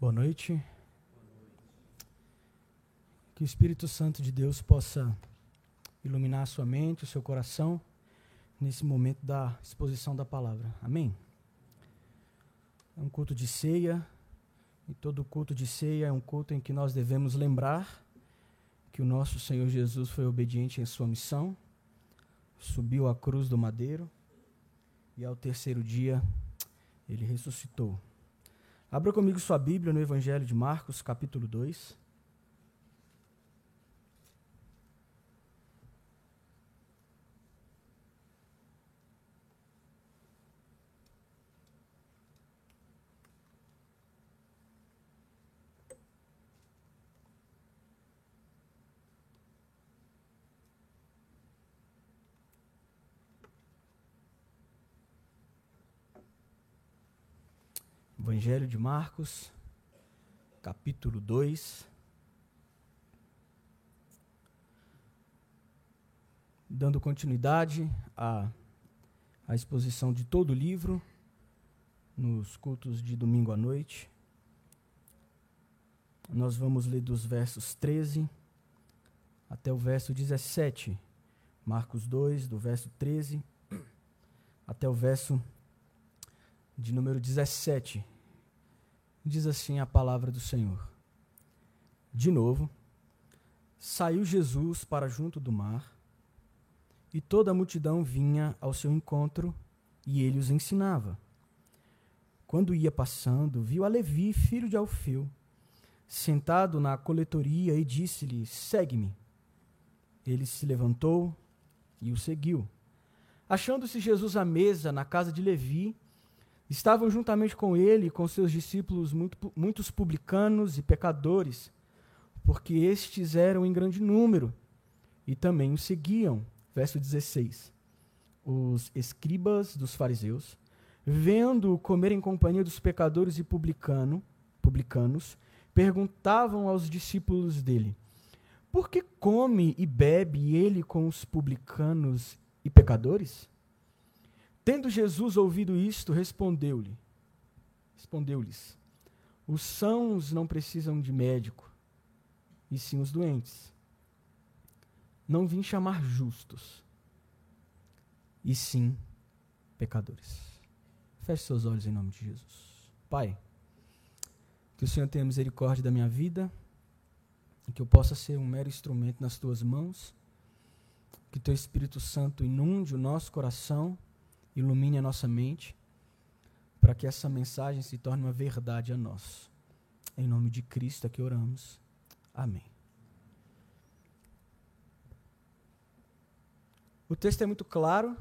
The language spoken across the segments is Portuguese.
Boa noite. Que o Espírito Santo de Deus possa iluminar a sua mente, o seu coração, nesse momento da exposição da palavra. Amém? É um culto de ceia, e todo culto de ceia é um culto em que nós devemos lembrar que o nosso Senhor Jesus foi obediente em sua missão, subiu à cruz do madeiro, e ao terceiro dia ele ressuscitou. Abra comigo sua Bíblia no Evangelho de Marcos, capítulo 2. Evangelho de Marcos, capítulo 2. Dando continuidade à exposição de todo o livro, nos cultos de domingo à noite. Nós vamos ler dos versos 13 até o verso 17. Marcos 2, do verso 13 até o verso de número 17. Diz assim a palavra do Senhor. De novo, saiu Jesus para junto do mar, e toda a multidão vinha ao seu encontro, e ele os ensinava. Quando ia passando, viu a Levi, filho de Alfeu, sentado na coletoria, e disse-lhe: segue-me. Ele se levantou e o seguiu. Achando-se Jesus à mesa na casa de Levi, estavam juntamente com ele e com seus discípulos muitos publicanos e pecadores, porque estes eram em grande número, e também o seguiam. Verso 16. Os escribas dos fariseus, vendo-o comer em companhia dos pecadores e publicanos, perguntavam aos discípulos dele: por que come e bebe ele com os publicanos e pecadores? Tendo Jesus ouvido isto, respondeu-lhes: os sãos não precisam de médico, e sim os doentes. Não vim chamar justos, e sim pecadores. Feche seus olhos em nome de Jesus. Pai, que o Senhor tenha misericórdia da minha vida, e que eu possa ser um mero instrumento nas tuas mãos, que teu Espírito Santo inunde o nosso coração, ilumine a nossa mente, para que essa mensagem se torne uma verdade a nós. Em nome de Cristo é que oramos. Amém. O texto é muito claro.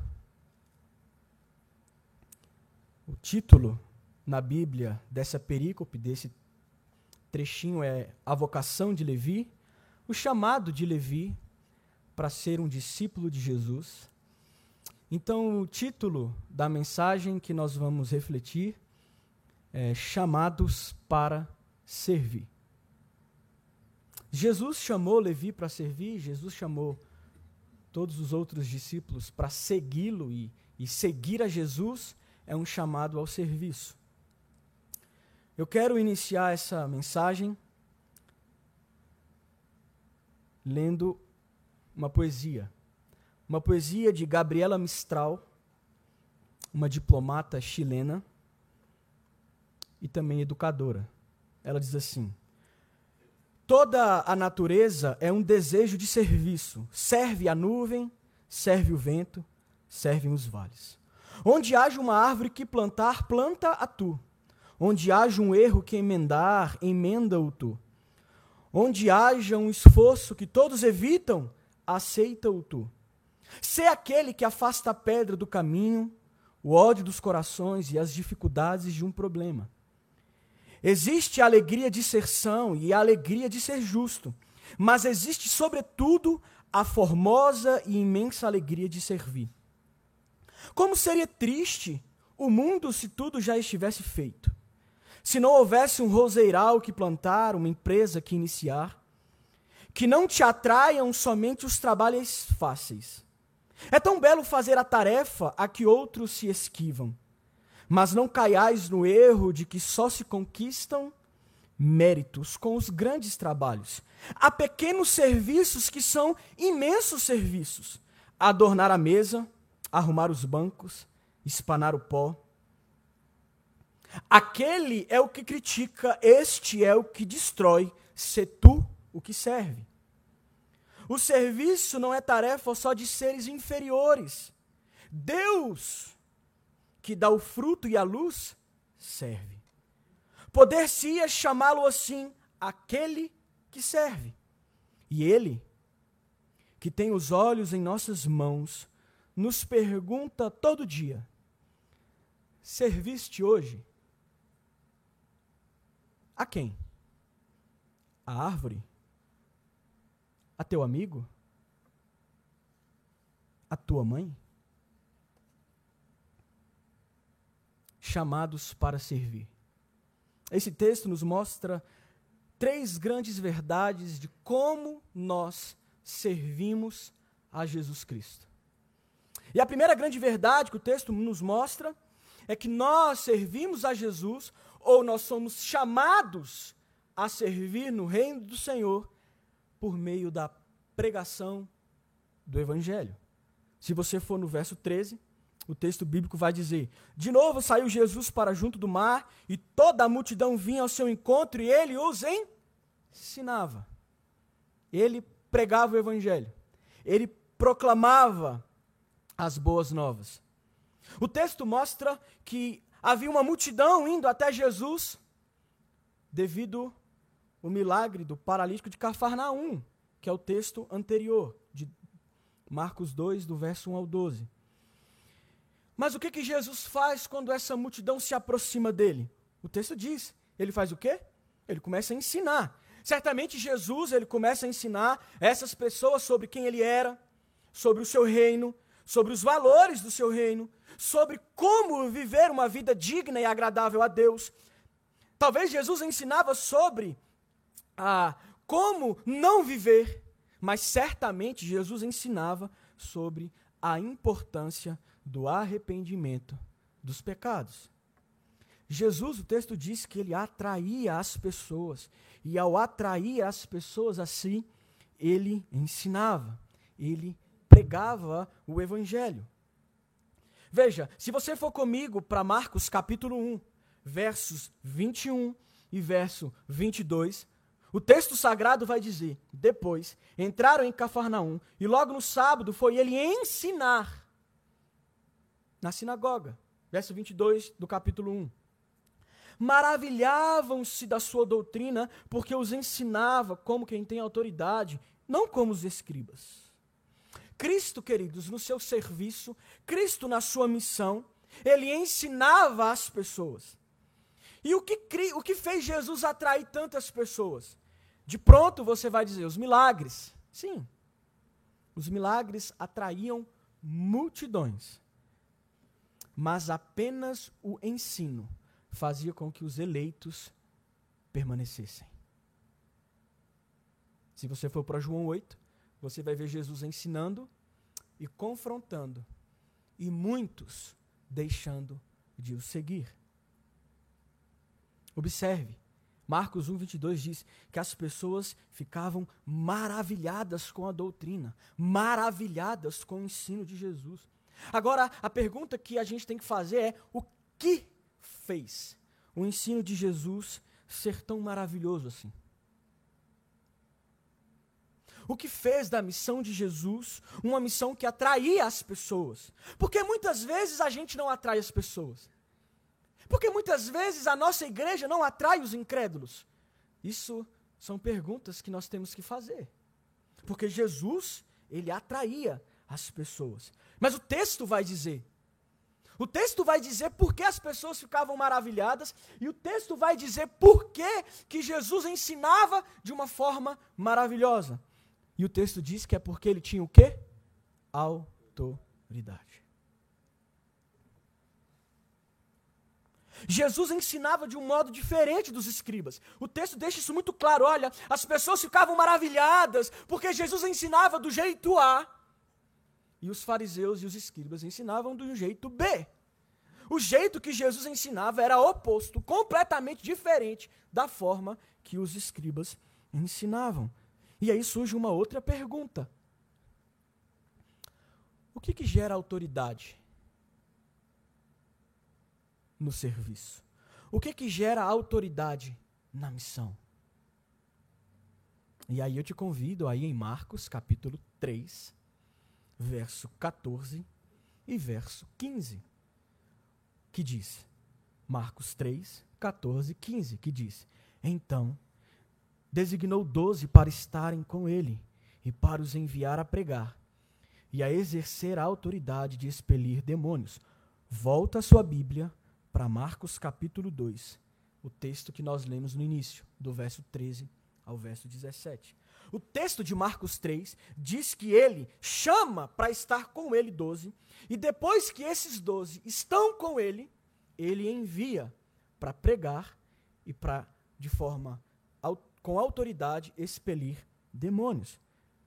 O título na Bíblia dessa perícope, desse trechinho, é A Vocação de Levi, o chamado de Levi para ser um discípulo de Jesus. Então, o título da mensagem que nós vamos refletir é Chamados para Servir. Jesus chamou Levi para servir, Jesus chamou todos os outros discípulos para segui-lo, e seguir a Jesus é um chamado ao serviço. Eu quero iniciar essa mensagem lendo uma poesia de Gabriela Mistral, uma diplomata chilena e também educadora. Ela diz assim: toda a natureza é um desejo de serviço. Serve a nuvem, serve o vento, servem os vales. Onde haja uma árvore que plantar, planta-a tu. Onde haja um erro que emendar, emenda-o tu. Onde haja um esforço que todos evitam, aceita-o tu. Sê aquele que afasta a pedra do caminho, o ódio dos corações e as dificuldades de um problema. Existe a alegria de ser são e a alegria de ser justo, mas existe, sobretudo, a formosa e imensa alegria de servir. Como seria triste o mundo se tudo já estivesse feito, se não houvesse um roseiral que plantar, uma empresa que iniciar, que não te atraiam somente os trabalhos fáceis. É tão belo fazer a tarefa a que outros se esquivam, mas não caiais no erro de que só se conquistam méritos com os grandes trabalhos. Há pequenos serviços que são imensos serviços. Adornar a mesa, arrumar os bancos, espanar o pó. Aquele é o que critica, este é o que destrói, se tu o que serve. O serviço não é tarefa só de seres inferiores. Deus, que dá o fruto e a luz, serve. Poder-se-ia chamá-lo assim, aquele que serve. E ele, que tem os olhos em nossas mãos, nos pergunta todo dia: serviste hoje? A quem? A árvore? A teu amigo? A tua mãe? Chamados para servir. Esse texto nos mostra 3 grandes verdades de como nós servimos a Jesus Cristo. E a primeira grande verdade que o texto nos mostra é que nós servimos a Jesus, ou nós somos chamados a servir no reino do Senhor por meio da pregação do Evangelho. Se você for no verso 13, o texto bíblico vai dizer: de novo saiu Jesus para junto do mar, e toda a multidão vinha ao seu encontro, e ele os ensinava. Ele pregava o Evangelho. Ele proclamava as boas novas. O texto mostra que havia uma multidão indo até Jesus devido ao milagre do paralítico de Cafarnaum, que é o texto anterior, de Marcos 2, do verso 1 ao 12. Mas o que Jesus faz quando essa multidão se aproxima dele? O texto diz, ele faz o quê? Ele começa a ensinar. Certamente Jesus, ele começa a ensinar essas pessoas sobre quem ele era, sobre o seu reino, sobre os valores do seu reino, sobre como viver uma vida digna e agradável a Deus. Talvez Jesus ensinava sobre como não viver, mas certamente Jesus ensinava sobre a importância do arrependimento dos pecados. Jesus, o texto diz que ele atraía as pessoas, e ao atrair as pessoas assim, ele ensinava, ele pregava o Evangelho. Veja, se você for comigo para Marcos capítulo 1, versos 21 e verso 22, o texto sagrado vai dizer: depois entraram em Cafarnaum, e logo no sábado foi ele ensinar na sinagoga. Verso 22 do capítulo 1. Maravilhavam-se da sua doutrina, porque os ensinava como quem tem autoridade, não como os escribas. Cristo, queridos, no seu serviço, Cristo na sua missão, ele ensinava as pessoas. E o que fez Jesus atrair tantas pessoas? De pronto você vai dizer, os milagres. Sim, os milagres atraíam multidões. Mas apenas o ensino fazia com que os eleitos permanecessem. Se você for para João 8, você vai ver Jesus ensinando e confrontando, e muitos deixando de o seguir. Observe, Marcos 1, 22 diz que as pessoas ficavam maravilhadas com a doutrina, maravilhadas com o ensino de Jesus. Agora, a pergunta que a gente tem que fazer é: o que fez o ensino de Jesus ser tão maravilhoso assim? O que fez da missão de Jesus uma missão que atraía as pessoas? Porque muitas vezes a gente não atrai as pessoas. Porque muitas vezes a nossa igreja não atrai os incrédulos. Isso são perguntas que nós temos que fazer. Porque Jesus, ele atraía as pessoas. Mas o texto vai dizer por que as pessoas ficavam maravilhadas, e o texto vai dizer por que Jesus ensinava de uma forma maravilhosa. E o texto diz que é porque ele tinha o quê? Autoridade. Jesus ensinava de um modo diferente dos escribas. O texto deixa isso muito claro. Olha, as pessoas ficavam maravilhadas porque Jesus ensinava do jeito A, e os fariseus e os escribas ensinavam do jeito B. O jeito que Jesus ensinava era oposto, completamente diferente da forma que os escribas ensinavam. E aí surge uma outra pergunta. O que gera autoridade no serviço? O que gera autoridade na missão? E aí eu te convido aí em Marcos capítulo 3, verso 14 e verso 15, que diz, Marcos 3, 14 e 15, que diz, então designou 12 para estarem com ele e para os enviar a pregar e a exercer a autoridade de expelir demônios. Volta a sua Bíblia para Marcos capítulo 2, o texto que nós lemos no início, do verso 13 ao verso 17. O texto de Marcos 3 diz que ele chama para estar com ele 12, e depois que esses 12 estão com ele, ele envia para pregar e para, de forma com autoridade, expelir demônios.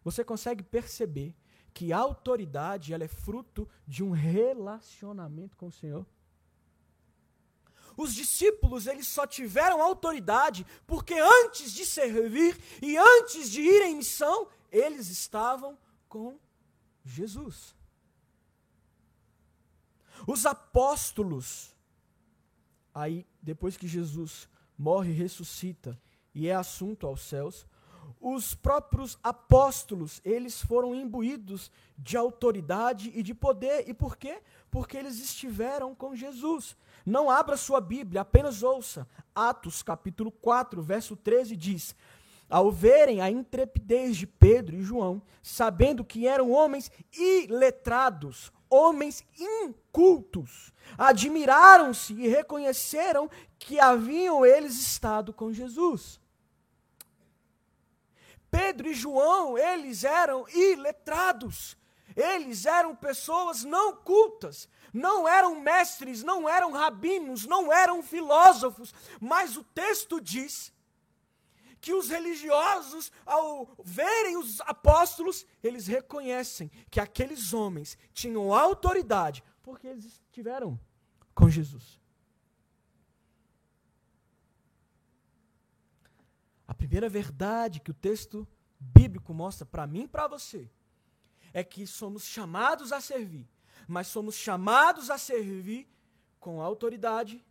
Você consegue perceber que a autoridade ela é fruto de um relacionamento com o Senhor? Os discípulos, eles só tiveram autoridade porque antes de servir e antes de ir em missão, eles estavam com Jesus. Os apóstolos, aí depois que Jesus morre e ressuscita e é assunto aos céus, os próprios apóstolos, eles foram imbuídos de autoridade e de poder. E por quê? Porque eles estiveram com Jesus. Não abra sua Bíblia, apenas ouça. Atos capítulo 4, verso 13 diz, ao verem a intrepidez de Pedro e João, sabendo que eram homens iletrados, homens incultos, admiraram-se e reconheceram que haviam eles estado com Jesus. Pedro e João, eles eram iletrados, eles eram pessoas não cultas, não eram mestres, não eram rabinos, não eram filósofos, mas o texto diz que os religiosos, ao verem os apóstolos, eles reconhecem que aqueles homens tinham autoridade, porque eles estiveram com Jesus. A primeira verdade que o texto bíblico mostra para mim e para você é que somos chamados a servir, mas somos chamados a servir com autoridade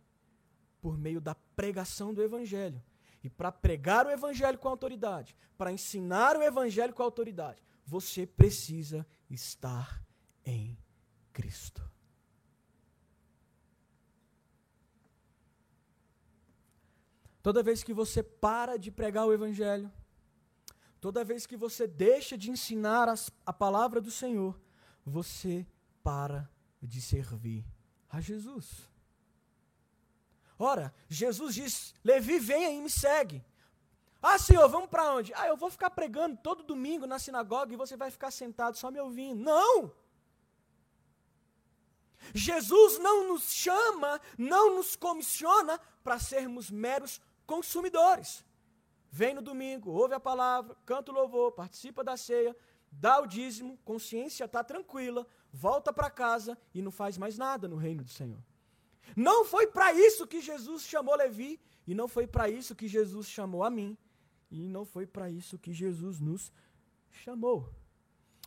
por meio da pregação do Evangelho. E para pregar o Evangelho com autoridade, para ensinar o Evangelho com autoridade, você precisa estar em Cristo. Toda vez que você para de pregar o Evangelho, toda vez que você deixa de ensinar a palavra do Senhor, você para de servir a Jesus. Ora, Jesus diz, Levi, venha e me segue. Ah, Senhor, vamos para onde? Ah, eu vou ficar pregando todo domingo na sinagoga e você vai ficar sentado só me ouvindo. Não! Jesus não nos chama, não nos comissiona para sermos meros consumidores. Vem no domingo, ouve a palavra, canta o louvor, participa da ceia, dá o dízimo, consciência está tranquila, volta para casa e não faz mais nada no reino do Senhor. Não foi para isso que Jesus chamou Levi, e não foi para isso que Jesus chamou a mim, e não foi para isso que Jesus nos chamou.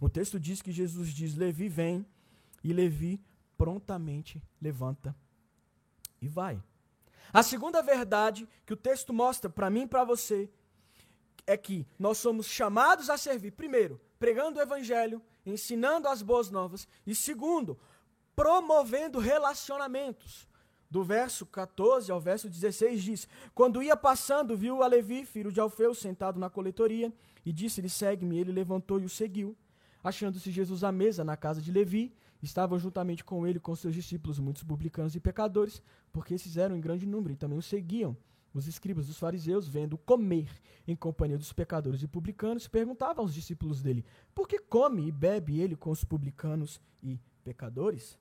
O texto diz que Jesus diz, Levi vem, e Levi prontamente levanta e vai. A segunda verdade que o texto mostra para mim e para você é que nós somos chamados a servir, primeiro, pregando o Evangelho, ensinando as boas novas, e segundo, promovendo relacionamentos. Do verso 14 ao verso 16 diz, quando ia passando, viu a Levi, filho de Alfeu, sentado na coletoria, e disse-lhe, segue-me. Ele levantou e o seguiu. Achando-se Jesus à mesa na casa de Levi, estavam juntamente com ele, com seus discípulos, muitos publicanos e pecadores, porque esses eram em grande número, e também o seguiam. Os escribas dos fariseus, vendo comer em companhia dos pecadores e publicanos, perguntavam aos discípulos dele, por que come e bebe ele com os publicanos e pecadores?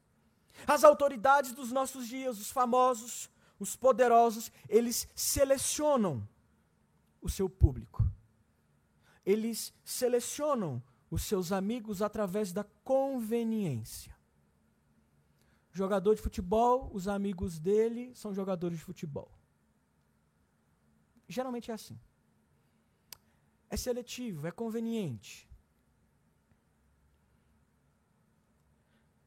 As autoridades dos nossos dias, os famosos, os poderosos, eles selecionam o seu público. Eles selecionam os seus amigos através da conveniência. Jogador de futebol, os amigos dele são jogadores de futebol. Geralmente é assim. é seletivo, é conveniente.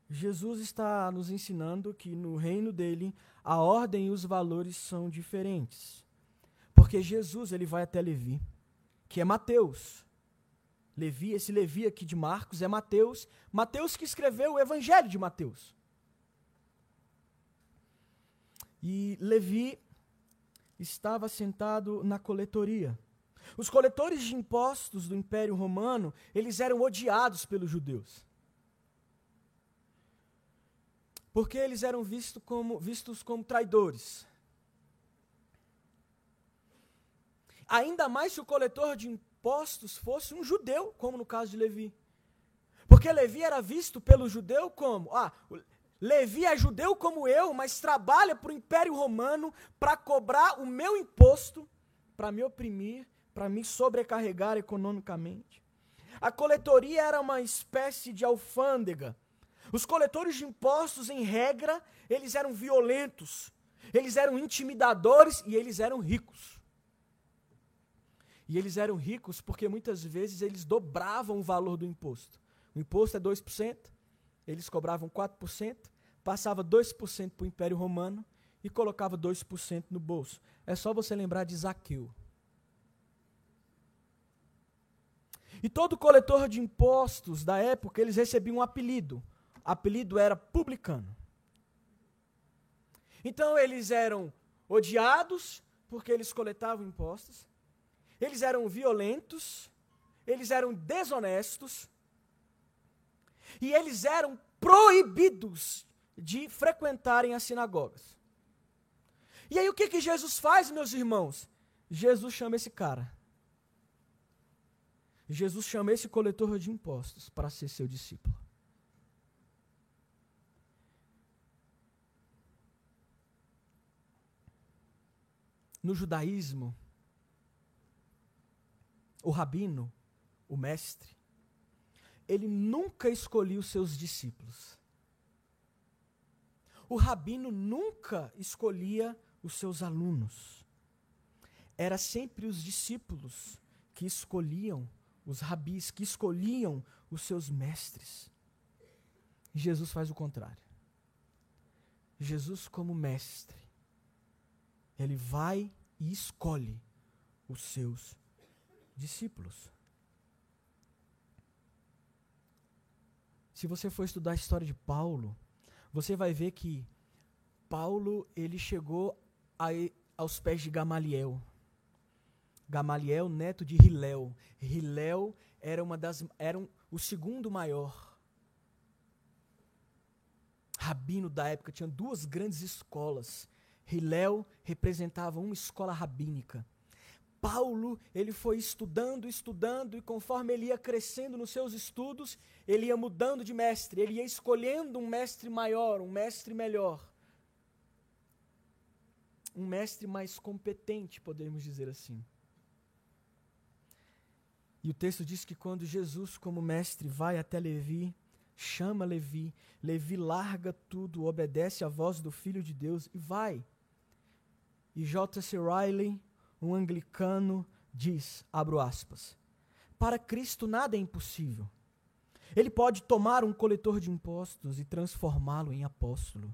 Jesus está nos ensinando que no reino dele a ordem e os valores são diferentes. Porque Jesus ele vai até Levi, que é Mateus. Levi, esse Levi aqui de Marcos é Mateus. Mateus que escreveu o Evangelho de Mateus. E Levi estava sentado na coletoria. Os coletores de impostos do Império Romano, eles eram odiados pelos judeus. Porque eles eram vistos como traidores. Ainda mais se o coletor de impostos fosse um judeu, como no caso de Levi. Porque Levi era visto pelo judeu como, Levi é judeu como eu, mas trabalha para o Império Romano para cobrar o meu imposto, para me oprimir, para me sobrecarregar economicamente. A coletoria era uma espécie de alfândega. Os coletores de impostos, em regra, eles eram violentos, eles eram intimidadores e eles eram ricos. E eles eram ricos porque muitas vezes eles dobravam o valor do imposto. O imposto é 2%, eles cobravam 4%, passava 2% para o Império Romano e colocava 2% no bolso. É só você lembrar de Zaqueu. E todo coletor de impostos da época, eles recebiam um apelido. O apelido era publicano. Então eles eram odiados porque eles coletavam impostos. Eles eram violentos, eles eram desonestos, e eles eram proibidos de frequentarem as sinagogas. E aí o que Jesus faz, meus irmãos? Jesus chama esse cara. Jesus chama esse coletor de impostos para ser seu discípulo. No judaísmo, o rabino, o mestre, ele nunca escolhia os seus discípulos. O rabino nunca escolhia os seus alunos. Era sempre os discípulos que escolhiam os rabis, que escolhiam os seus mestres. E Jesus faz o contrário. Jesus, como mestre, ele vai e escolhe os seus discípulos. Se você for estudar a história de Paulo, você vai ver que Paulo ele chegou aos pés de Gamaliel. Gamaliel, neto de Hilel. Hilel era o segundo maior rabino da época. Tinha duas grandes escolas. Hilel representava uma escola rabínica. Paulo, ele foi estudando, e conforme ele ia crescendo nos seus estudos, ele ia mudando de mestre, ele ia escolhendo um mestre maior, um mestre melhor. Um mestre mais competente, podemos dizer assim. E o texto diz que quando Jesus, como mestre, vai até Levi, chama Levi, Levi larga tudo, obedece à voz do Filho de Deus e vai. E J.C. Riley, um anglicano, diz, abro aspas, para Cristo nada é impossível. Ele pode tomar um coletor de impostos e transformá-lo em apóstolo.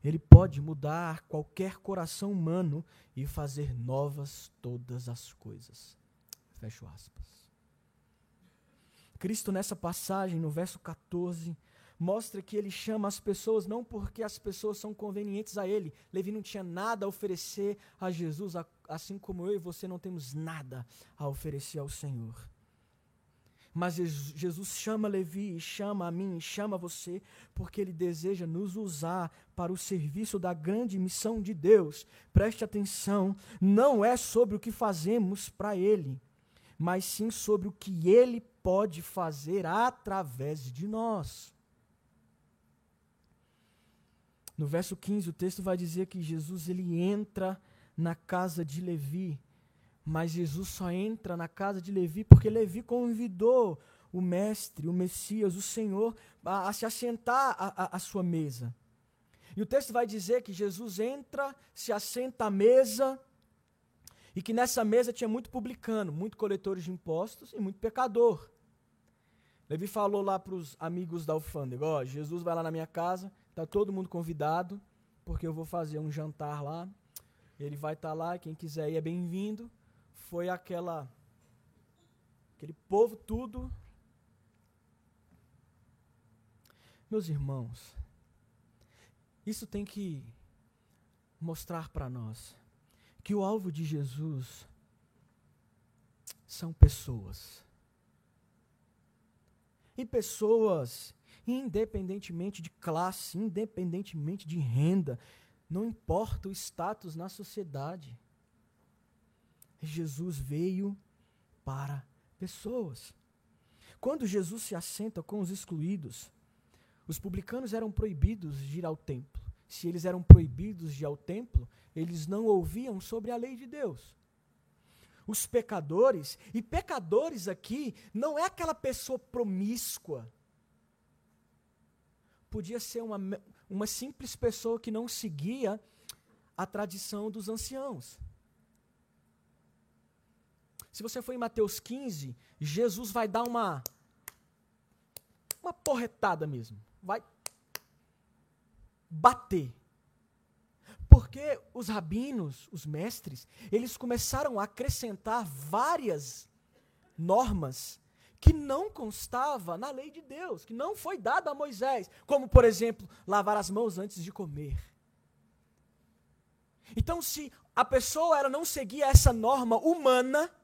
Ele pode mudar qualquer coração humano e fazer novas todas as coisas. Fecho aspas. Cristo, nessa passagem, no verso 14, mostra que ele chama as pessoas não porque as pessoas são convenientes a ele. Levi não tinha nada a oferecer a Jesus, assim como eu e você não temos nada a oferecer ao Senhor. Mas Jesus chama Levi, chama a mim, chama você, porque ele deseja nos usar para o serviço da grande missão de Deus. Preste atenção, não é sobre o que fazemos para ele, mas sim sobre o que ele pode fazer através de nós. No verso 15, o texto vai dizer que Jesus ele entra na casa de Levi, mas Jesus só entra na casa de Levi porque Levi convidou o mestre, o Messias, o Senhor, a se assentar à sua mesa. E o texto vai dizer que Jesus entra, se assenta à mesa, E que nessa mesa tinha muito publicano, muito coletores de impostos e muito pecador. Levi falou lá para os amigos da alfândega, ó, Jesus vai lá na minha casa, está todo mundo convidado, porque eu vou fazer um jantar lá, ele vai estar lá, quem quiser ir é bem-vindo. Foi aquele povo tudo. Meus irmãos, isso tem que mostrar para nós que o alvo de Jesus são pessoas. E pessoas, independentemente de classe, independentemente de renda, não importa o status na sociedade. Jesus veio para pessoas. Quando Jesus se assenta com os excluídos, os publicanos eram proibidos de ir ao templo. Se eles eram proibidos de ir ao templo, eles não ouviam sobre a lei de Deus. Os pecadores, e pecadores aqui não é aquela pessoa promíscua. Podia ser uma simples pessoa que não seguia a tradição dos anciãos. Se você for em Mateus 15, Jesus vai dar uma porretada mesmo. Vai bater. Porque os rabinos, os mestres, eles começaram a acrescentar várias normas que não constava na lei de Deus, que não foi dada a Moisés, como, por exemplo, lavar as mãos antes de comer. Então, se a pessoa ela não seguia essa norma humana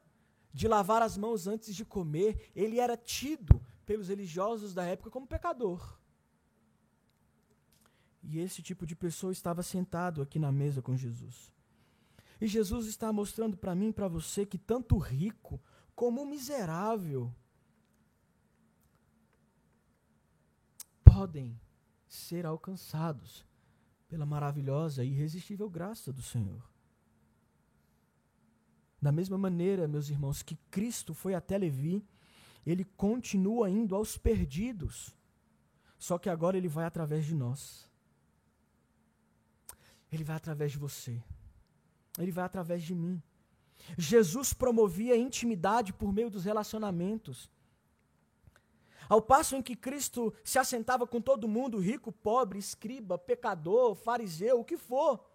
de lavar as mãos antes de comer, ele era tido pelos religiosos da época como pecador. E esse tipo de pessoa estava sentado aqui na mesa com Jesus. E Jesus está mostrando para mim e para você que tanto o rico como o miserável podem ser alcançados pela maravilhosa e irresistível graça do Senhor. Da mesma maneira, meus irmãos, que Cristo foi até Levi, ele continua indo aos perdidos, só que agora ele vai através de nós. Ele vai através de você. Ele vai através de mim. Jesus promovia intimidade por meio dos relacionamentos. Ao passo em que Cristo se assentava com todo mundo, rico, pobre, escriba, pecador, fariseu, o que for,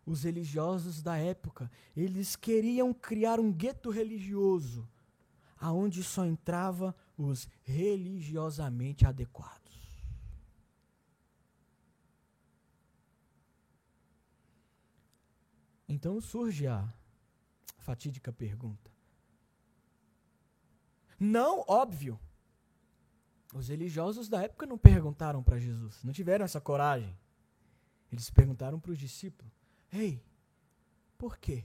os religiosos da época, eles queriam criar um gueto religioso, aonde só entrava os religiosamente adequados. Então surge a fatídica pergunta. Não, óbvio, os religiosos da época não perguntaram para Jesus, não tiveram essa coragem. Eles perguntaram para os discípulos, ei, por quê?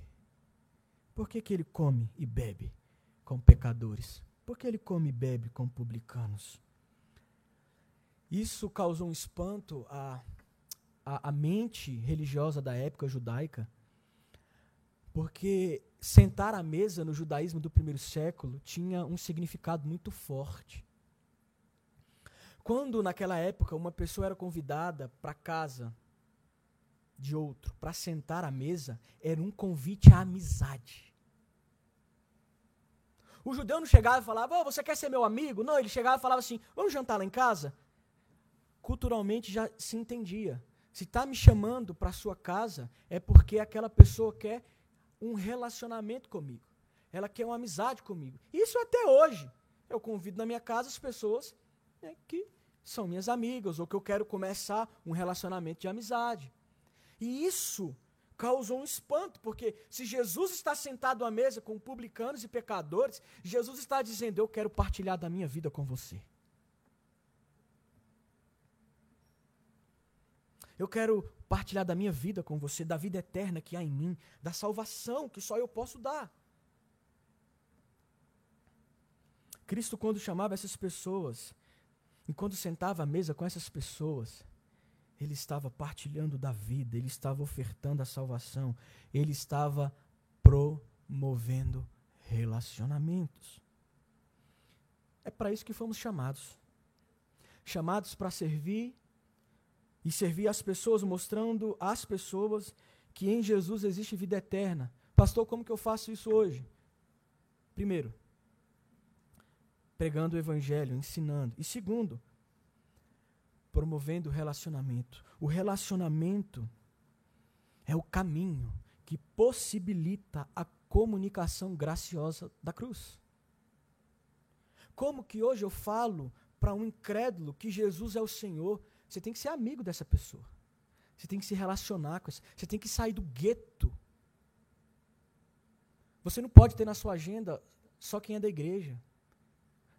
Por que ele come e bebe com pecadores? Por que ele come e bebe com publicanos? Isso causou um espanto à mente religiosa da época judaica, porque sentar à mesa no judaísmo do primeiro século tinha um significado muito forte. Quando, naquela época, uma pessoa era convidada para a casa de outro, para sentar à mesa, era um convite à amizade. O judeu não chegava e falava, você quer ser meu amigo? Não, ele chegava e falava assim, vamos jantar lá em casa? Culturalmente já se entendia. Se está me chamando para a sua casa, é porque aquela pessoa quer um relacionamento comigo. Ela quer uma amizade comigo. Isso até hoje. Eu convido na minha casa as pessoas que são minhas amigas, ou que eu quero começar um relacionamento de amizade. E isso causou um espanto, porque se Jesus está sentado à mesa com publicanos e pecadores, Jesus está dizendo, eu quero partilhar da minha vida com você. Eu quero partilhar da minha vida com você, da vida eterna que há em mim, da salvação que só eu posso dar. Cristo, quando chamava essas pessoas, e quando sentava à mesa com essas pessoas, ele estava partilhando da vida, ele estava ofertando a salvação, ele estava promovendo relacionamentos. É para isso que fomos chamados. Chamados para servir e servir as pessoas, mostrando às pessoas que em Jesus existe vida eterna, Pastor, como que eu faço isso hoje? Primeiro, pregando o evangelho, ensinando. E segundo, promovendo o relacionamento. O relacionamento é o caminho que possibilita a comunicação graciosa da cruz. Como que hoje eu falo para um incrédulo que Jesus é o Senhor? Você tem que ser amigo dessa pessoa. Você tem que se relacionar com essa. Você tem que sair do gueto. Você não pode ter na sua agenda só quem é da igreja.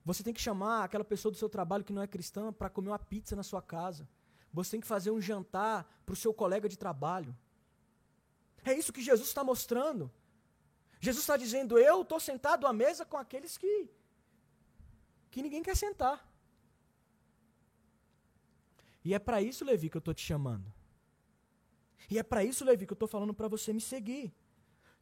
Você tem que chamar aquela pessoa do seu trabalho que não é cristã para comer uma pizza na sua casa. Você tem que fazer um jantar para o seu colega de trabalho. É isso que Jesus está mostrando. Jesus está dizendo, eu estou sentado à mesa com aqueles que ninguém quer sentar. E é para isso, Levi, que eu estou te chamando. E é para isso, Levi, que eu estou falando para você me seguir.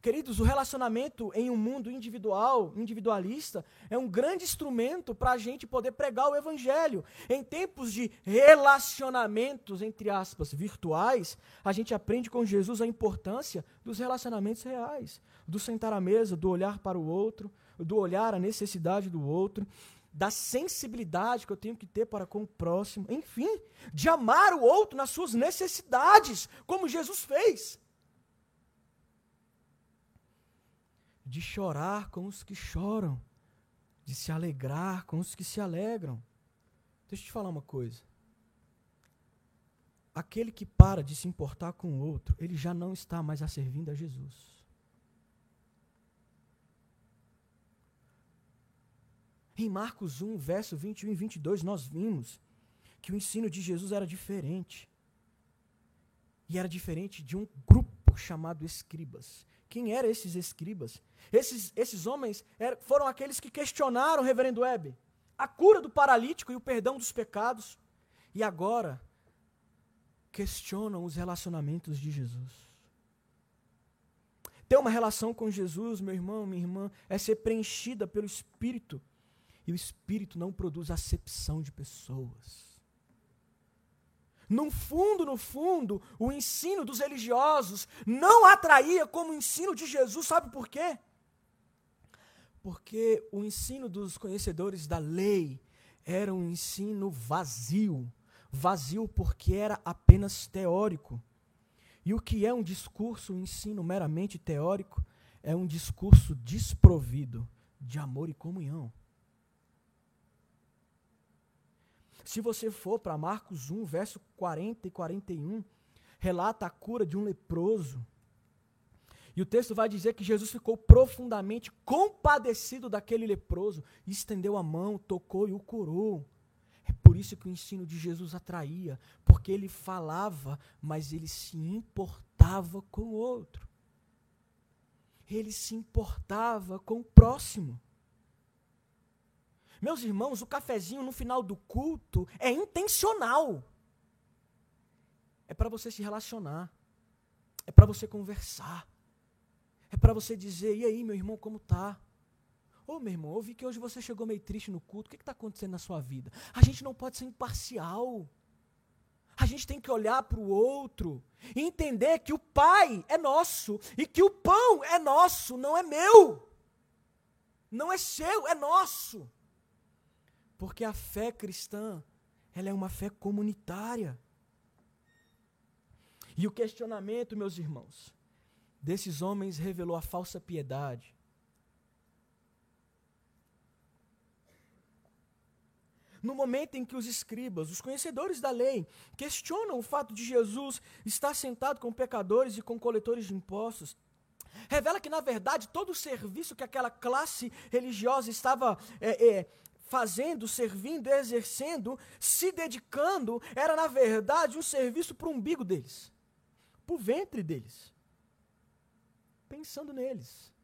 Queridos, o relacionamento em um mundo individualista, é um grande instrumento para a gente poder pregar o evangelho. Em tempos de relacionamentos, entre aspas, virtuais, a gente aprende com Jesus a importância dos relacionamentos reais. Do sentar à mesa, do olhar para o outro, do olhar a necessidade do outro, da sensibilidade que eu tenho que ter para com o próximo, enfim, de amar o outro nas suas necessidades, como Jesus fez. De chorar com os que choram, de se alegrar com os que se alegram. Deixa eu te falar uma coisa. Aquele que para de se importar com o outro, ele já não está mais a servindo a Jesus. Em Marcos 1, verso 21 e 22, nós vimos que o ensino de Jesus era diferente. E era diferente de um grupo chamado escribas. Quem eram esses escribas? Esses homens foram aqueles que questionaram, reverendo Web, a cura do paralítico e o perdão dos pecados. E agora, questionam os relacionamentos de Jesus. Ter uma relação com Jesus, meu irmão, minha irmã, é ser preenchida pelo Espírito. E o Espírito não produz acepção de pessoas. No fundo, o ensino dos religiosos não atraía como o ensino de Jesus, sabe por quê? Porque o ensino dos conhecedores da lei era um ensino vazio. Vazio porque era apenas teórico. E o que é um discurso, um ensino meramente teórico, é um discurso desprovido de amor e comunhão. Se você for para Marcos 1, verso 40 e 41, relata a cura de um leproso. E o texto vai dizer que Jesus ficou profundamente compadecido daquele leproso, e estendeu a mão, tocou e o curou. É por isso que o ensino de Jesus atraía, porque ele falava, mas ele se importava com o outro. Ele se importava com o próximo. Meus irmãos, o cafezinho no final do culto é intencional. É para você se relacionar. É para você conversar. É para você dizer, e aí, meu irmão, como tá? Ô, meu irmão, eu vi que hoje você chegou meio triste no culto. O que está acontecendo na sua vida? A gente não pode ser imparcial. A gente tem que olhar para o outro e entender que o Pai é nosso e que o pão é nosso, não é meu. Não é seu, é nosso. Porque a fé cristã, ela é uma fé comunitária. E o questionamento, meus irmãos, desses homens revelou a falsa piedade. No momento em que os escribas, os conhecedores da lei, questionam o fato de Jesus estar sentado com pecadores e com coletores de impostos, revela que, na verdade, todo o serviço que aquela classe religiosa estava fazendo, servindo, exercendo, se dedicando, era na verdade um serviço para o umbigo deles, para o ventre deles, pensando neles.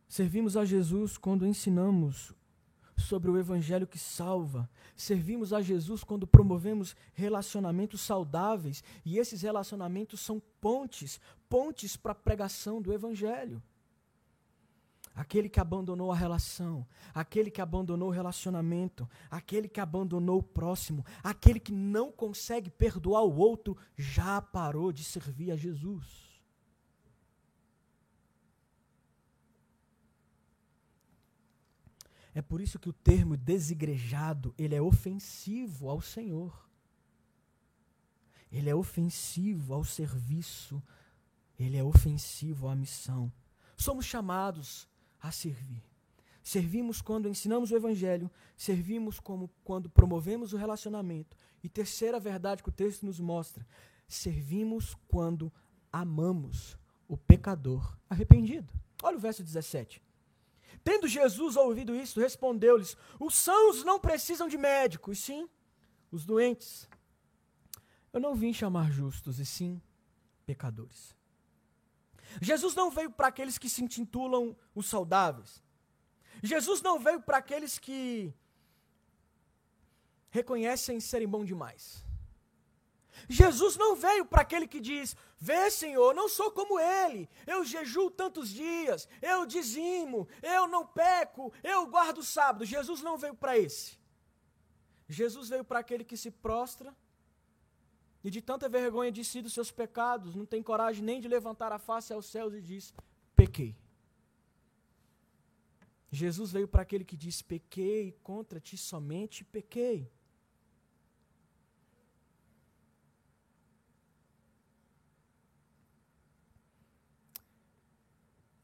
Servimos a Jesus quando ensinamos sobre o evangelho que salva. Servimos a Jesus quando promovemos relacionamentos saudáveis, e esses relacionamentos são pontes para a pregação do evangelho. aquele que abandonou a relação, aquele que abandonou o relacionamento, aquele que abandonou o próximo, aquele que não consegue perdoar o outro, já parou de servir a Jesus. É por isso que o termo desigrejado, ele é ofensivo ao Senhor. Ele é ofensivo ao serviço. Ele é ofensivo à missão. Somos chamados a servir. Servimos quando ensinamos o Evangelho, servimos quando promovemos o relacionamento. E terceira verdade que o texto nos mostra, servimos quando amamos o pecador arrependido. Olha o verso 17. Tendo Jesus ouvido isso, respondeu-lhes: os sãos não precisam de médico, e sim os doentes. Eu não vim chamar justos, e sim pecadores. Jesus não veio para aqueles que se intitulam os saudáveis. Jesus não veio para aqueles que reconhecem serem bons demais. Jesus não veio para aquele que diz: vê, Senhor, não sou como ele, eu jejuo tantos dias, eu dizimo, eu não peco, eu guardo o sábado. Jesus não veio para esse. Jesus veio para aquele que se prostra e de tanta vergonha de si dos seus pecados, não tem coragem nem de levantar a face aos céus e diz: pequei. Jesus veio para aquele que diz: pequei contra ti somente, pequei.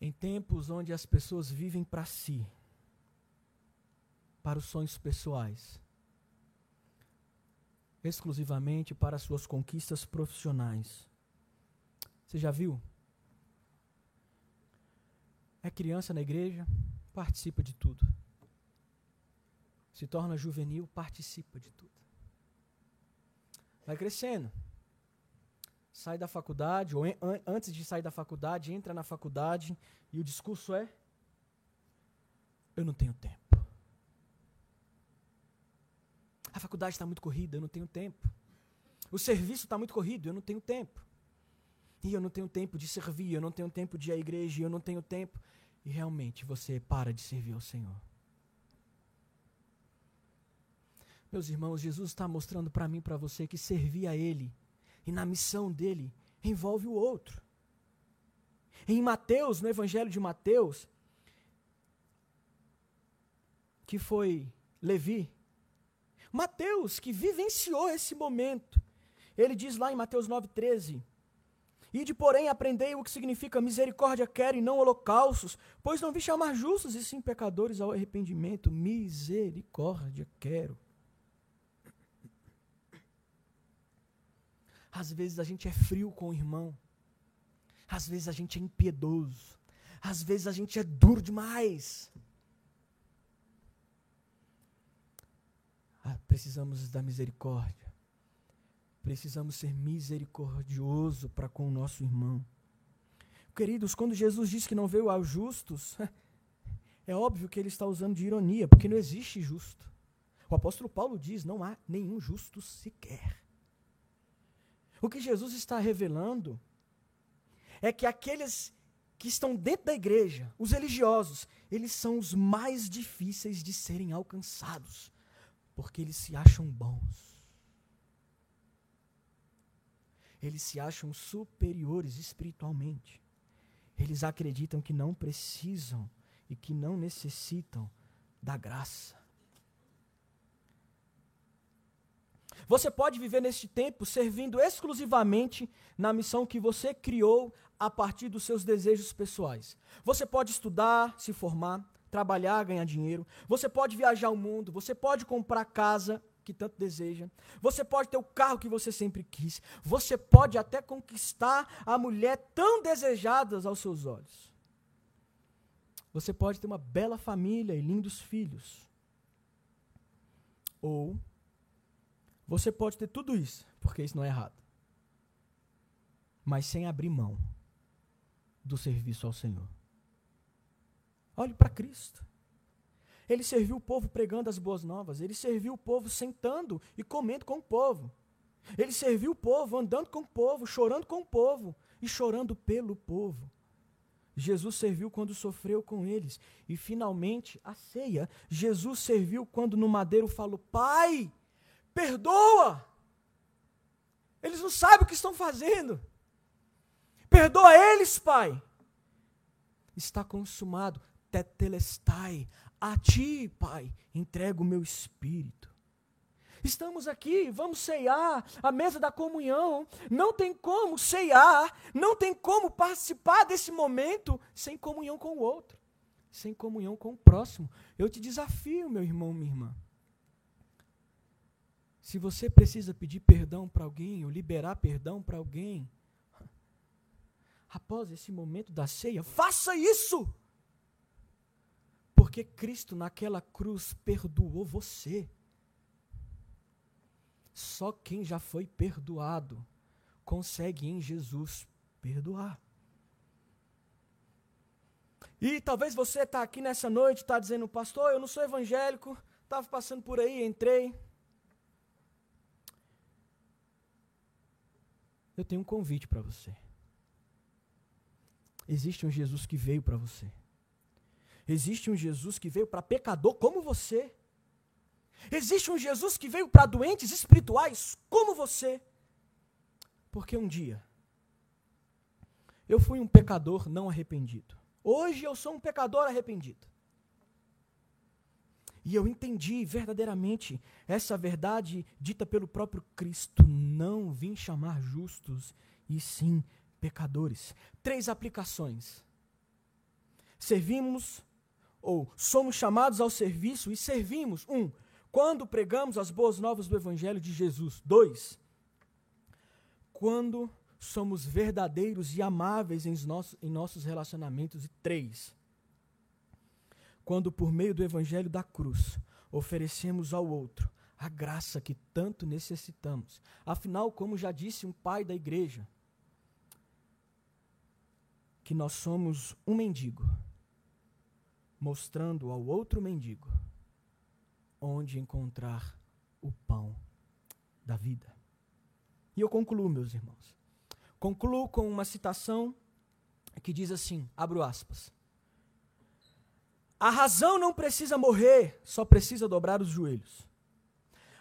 Em tempos onde as pessoas vivem para si, para os sonhos pessoais, exclusivamente para suas conquistas profissionais. Você já viu? É criança na igreja, participa de tudo. Se torna juvenil, participa de tudo. Vai crescendo. Sai da faculdade, ou antes de sair da faculdade, entra na faculdade, e o discurso é: eu não tenho tempo. A faculdade está muito corrida, eu não tenho tempo. O serviço está muito corrido, eu não tenho tempo. E eu não tenho tempo de servir, eu não tenho tempo de ir à igreja, eu não tenho tempo. E realmente você para de servir ao Senhor. Meus irmãos, Jesus está mostrando para mim e para você que servir a Ele e na missão dele envolve o outro. Em Mateus, no Evangelho de Mateus, que foi Levi, Mateus que vivenciou esse momento, ele diz lá em Mateus 9,13: ide, porém, aprendei o que significa misericórdia quero e não holocaustos, pois não vim chamar justos e sim pecadores ao arrependimento. Misericórdia quero. Às vezes a gente é frio com o irmão. Às vezes a gente é impiedoso. Às vezes a gente é duro demais. Precisamos da misericórdia. Precisamos ser misericordioso para com o nosso irmão. Queridos, quando Jesus diz que não veio aos justos, é óbvio que ele está usando de ironia, porque não existe justo. O apóstolo Paulo diz: não há nenhum justo sequer. O que Jesus está revelando é que aqueles que estão dentro da igreja, os religiosos, eles são os mais difíceis de serem alcançados, porque eles se acham bons. Eles se acham superiores espiritualmente. Eles acreditam que não precisam e que não necessitam da graça. Você pode viver neste tempo servindo exclusivamente na missão que você criou a partir dos seus desejos pessoais. Você pode estudar, se formar, trabalhar, ganhar dinheiro. Você pode viajar o mundo. Você pode comprar a casa que tanto deseja. Você pode ter o carro que você sempre quis. Você pode até conquistar a mulher tão desejada aos seus olhos. Você pode ter uma bela família e lindos filhos. Ou você pode ter tudo isso, porque isso não é errado, mas sem abrir mão do serviço ao Senhor. Olhe para Cristo. Ele serviu o povo pregando as boas novas. Ele serviu o povo sentando e comendo com o povo. Ele serviu o povo andando com o povo, chorando com o povo e chorando pelo povo. Jesus serviu quando sofreu com eles. E finalmente, a ceia, Jesus serviu quando no madeiro falou: Pai, perdoa! Eles não sabem o que estão fazendo. Perdoa eles, Pai. Está consumado. Tetelestai. A ti, Pai, entrego o meu espírito. Estamos aqui, vamos ceiar, a mesa da comunhão. Não tem como ceiar, não tem como participar desse momento sem comunhão com o outro, sem comunhão com o próximo. Eu te desafio, meu irmão, minha irmã. Se você precisa pedir perdão para alguém ou liberar perdão para alguém, após esse momento da ceia, faça isso! Porque Cristo naquela cruz perdoou você. Só quem já foi perdoado consegue em Jesus perdoar. E talvez você está aqui nessa noite, está dizendo: pastor, eu não sou evangélico, estava passando por aí, entrei. Eu tenho um convite para você. Existe um Jesus que veio para você. Existe um Jesus que veio para pecador como você. Existe um Jesus que veio para doentes espirituais como você. Porque um dia eu fui um pecador não arrependido. Hoje eu sou um pecador arrependido. E eu entendi verdadeiramente essa verdade dita pelo próprio Cristo. Não vim chamar justos, e sim pecadores. 3 aplicações. Servimos, ou somos chamados ao serviço e servimos. 1. Quando pregamos as boas novas do Evangelho de Jesus. 2. Quando somos verdadeiros e amáveis em nossos relacionamentos. E 3. Quando por meio do Evangelho da cruz oferecemos ao outro a graça que tanto necessitamos. Afinal, como já disse um pai da igreja, que nós somos um mendigo, mostrando ao outro mendigo onde encontrar o pão da vida. E eu concluo, meus irmãos. Concluo com uma citação que diz assim, abro aspas: a razão não precisa morrer, só precisa dobrar os joelhos.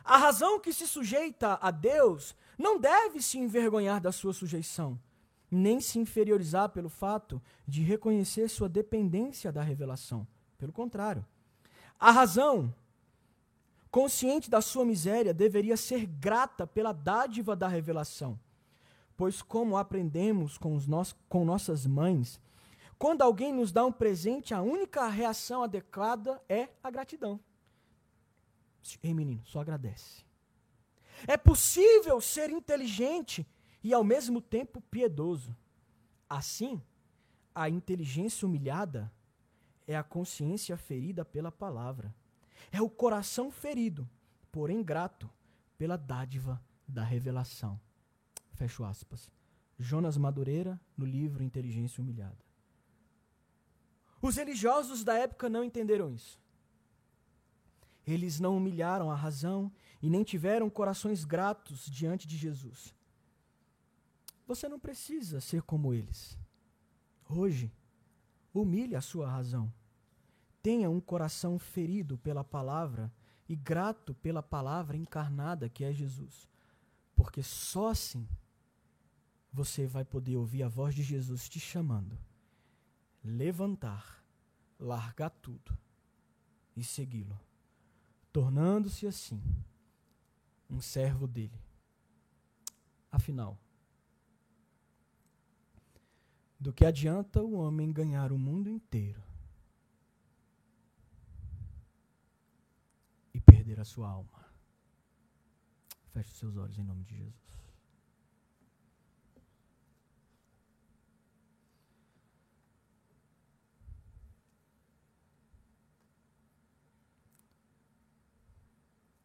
A razão que se sujeita a Deus não deve se envergonhar da sua sujeição, nem se inferiorizar pelo fato de reconhecer sua dependência da revelação. Pelo contrário, a razão, consciente da sua miséria, deveria ser grata pela dádiva da revelação, pois como aprendemos com nossas mães, quando alguém nos dá um presente, a única reação adequada é a gratidão. Ei, menino, só agradece. É possível ser inteligente e ao mesmo tempo piedoso. Assim, a inteligência humilhada é a consciência ferida pela palavra. É o coração ferido, porém grato, pela dádiva da revelação. Fecho aspas. Jonas Madureira, no livro Inteligência Humilhada. Os religiosos da época não entenderam isso. Eles não humilharam a razão e nem tiveram corações gratos diante de Jesus. Você não precisa ser como eles. Hoje, humilhe a sua razão. Tenha um coração ferido pela palavra e grato pela palavra encarnada que é Jesus. Porque só assim você vai poder ouvir a voz de Jesus te chamando, levantar, largar tudo e segui-lo, tornando-se assim um servo dele. Afinal, do que adianta o homem ganhar o mundo inteiro e perder a sua alma? Feche os seus olhos em nome de Jesus.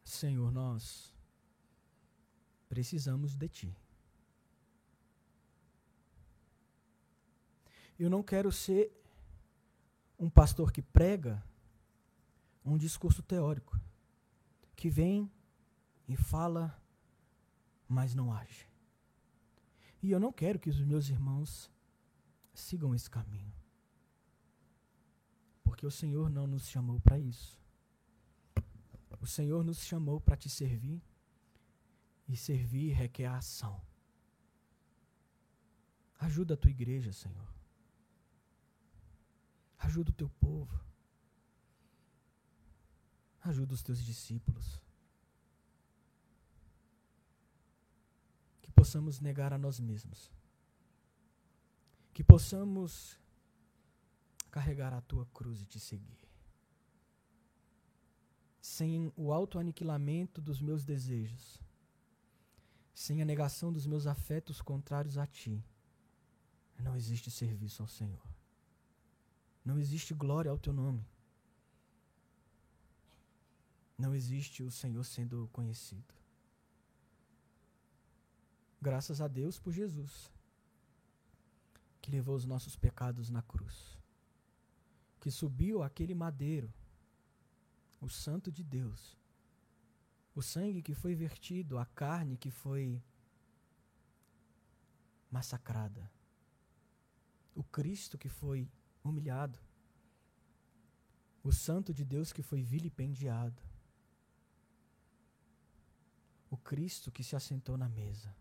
Senhor, nós precisamos de Ti. Eu não quero ser um pastor que prega um discurso teórico, que vem e fala, mas não age. E eu não quero que os meus irmãos sigam esse caminho. porque o Senhor não nos chamou para isso. O Senhor nos chamou para te servir, e servir requer ação. Ajuda a tua igreja, Senhor. Ajuda o teu povo. Ajuda os teus discípulos. Que possamos negar a nós mesmos. Que possamos carregar a tua cruz e te seguir. Sem o autoaniquilamento dos meus desejos, sem a negação dos meus afetos contrários a ti, não existe serviço ao Senhor. Não existe glória ao teu nome. Não existe o Senhor sendo conhecido. Graças a Deus por Jesus, que levou os nossos pecados na cruz, que subiu aquele madeiro, o Santo de Deus, o sangue que foi vertido, a carne que foi massacrada, o Cristo que foi humilhado, o Santo de Deus que foi vilipendiado, o Cristo que se assentou na mesa,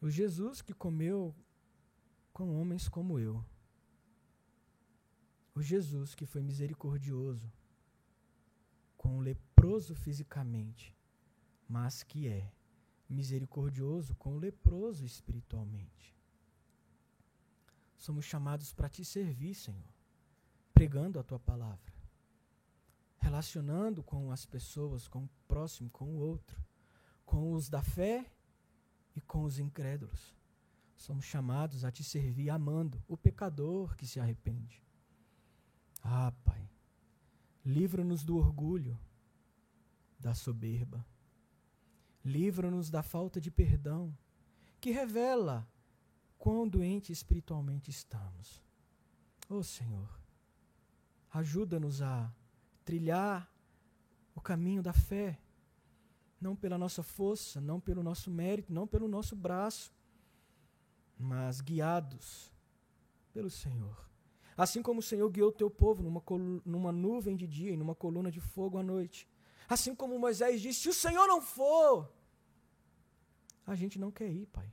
o Jesus que comeu com homens como eu, o Jesus que foi misericordioso com o leproso fisicamente, mas que é misericordioso com o leproso espiritualmente. Somos chamados para te servir, Senhor, pregando a tua palavra, relacionando com as pessoas, com o próximo, com o outro, com os da fé e com os incrédulos. Somos chamados a te servir amando o pecador que se arrepende. Ah, Pai, livra-nos do orgulho, da soberba. Livra-nos da falta de perdão, que revela quão doente espiritualmente estamos. Ó Senhor, ajuda-nos a trilhar o caminho da fé, não pela nossa força, não pelo nosso mérito, não pelo nosso braço, mas guiados pelo Senhor. Assim como o Senhor guiou o teu povo numa nuvem de dia e numa coluna de fogo à noite. Assim como Moisés disse, se o Senhor não for, a gente não quer ir, Pai.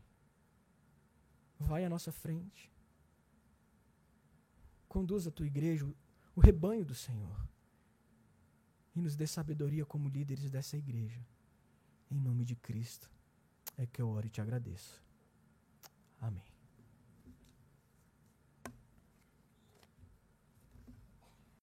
Vai à nossa frente. Conduza a tua igreja, o rebanho do Senhor. E nos dê sabedoria como líderes dessa igreja. Em nome de Cristo é que eu oro e te agradeço. Amém.